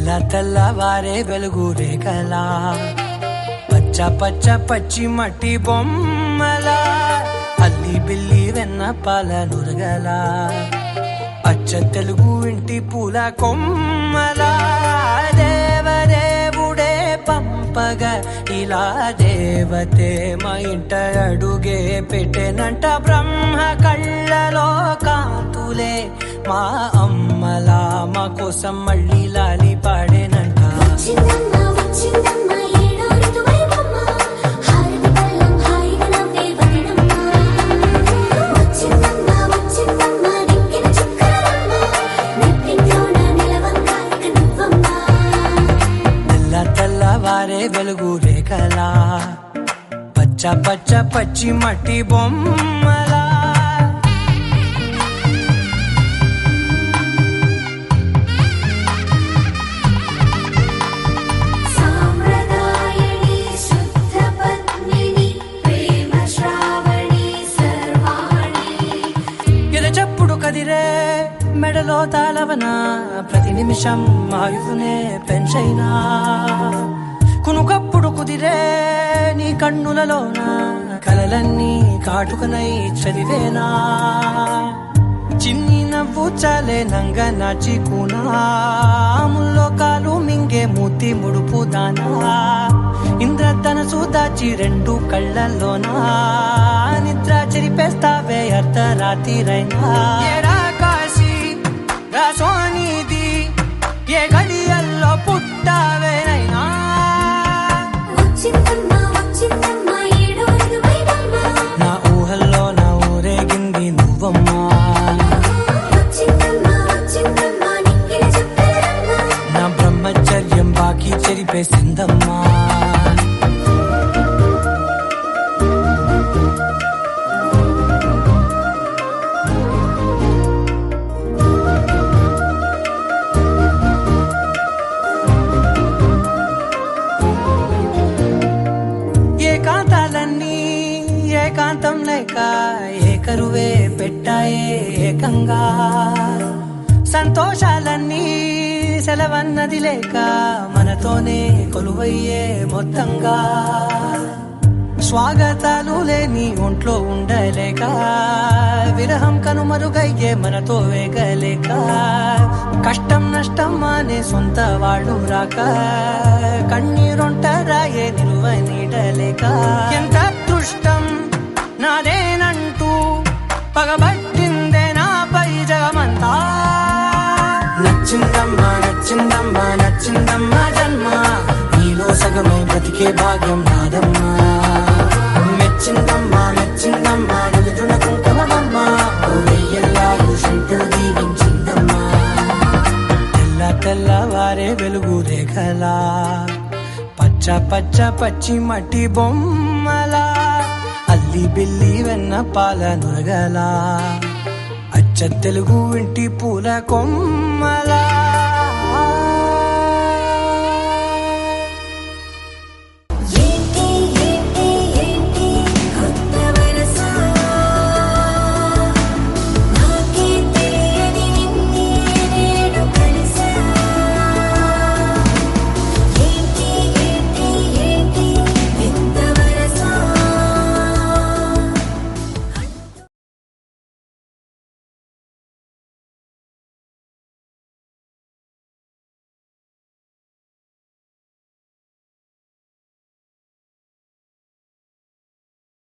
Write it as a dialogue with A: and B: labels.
A: తెల్లవారే వెలుగు రేఖలా పచ్చ పచ్చ పచ్చి మట్టి బొమ్మలా అల్లి బిల్లి వెన్న పాల నురగలా అచ్చ తెలుగు ఇంటి పూల కొమ్మలా దేవదేవుడే పంపగా ఇలా దేవతే మా ఇంట అడుగే పెట్టెనంట బ్రహ్మ కళ్ళలో కాంతులే మా అమ్మలా మా కోసం మళ్ళీ లాలి పాడేనంట. తెల్లవారే వెలుగు రేఖలా పచ్చ పచ్చ పచ్చి మట్టి బొమ్మలా కదిరే మెడలో తాళవన ప్రతి నిమిషం ఆయుధునే పెంచైనా కునుకప్పుడు కుదిరే నీ కన్నులలోన కలలన్నీ కాటుకనై చదివేనా చిన్ని నవ్వు చాలే నంగ నాచి కూనాముల్లో కాలు మింగే మూతి ముడుపు దానా ఇంద్రధనసు దాచి రెండు కళ్ళల్లోనా నిద్ర చెరిపేస్తావే అర్ధరాత్రిరైనా ఏడా కాశీ రాసోనిది ఏ గడియల్లో పుట్టావేనైనా నా ఊహల్లో నా ఊరేగింది నువ్వమ్మా నా బ్రహ్మచర్యం బాకీ చెరిపేసిందమ్మా ఏకాంతాలన్నీ ఏకాంతం లేక ఏకరువే పెట్టాయే ఏకంగా సంతోషాలన్నీ సెలవన్నది లేక మనతోనే కొలువయ్యే మొత్తంగా స్వాగతాలు లేని ఒంట్లో ఉండలేక విరహం కనుమరుగయ్యే మనతో వేగలేక కష్టం నష్టం అనే సొంత వాళ్ళు రాక కన్నీరొంటరాయే నిలువ నీడలేక ఎంత అదృష్టం నాదేనంటూ పగబట్టిందే నాపై జగమంతా నచ్చిందమ్మా నచ్చిందమ్మా నచ్చిందమ్మా జన్మ నీలో సగమై బ్రతికే భాగ్యం నాదమ్మా మెచ్చిందమ్మా మెచ్చిందమ్మా నిలుచున కుంకుమమ్మా వెయ్యల్లాగు శంకులు దీవించిందమ్మా తెల్లవారే వెలుగు రేఖలా పచ్చ పచ్చ పచ్చి మట్టి బొమ్మలా అల్లి బిల్లి వెన్న పాల నురగలా అచ్చ తెలుగు ఇంటి పూల కొమ్మలా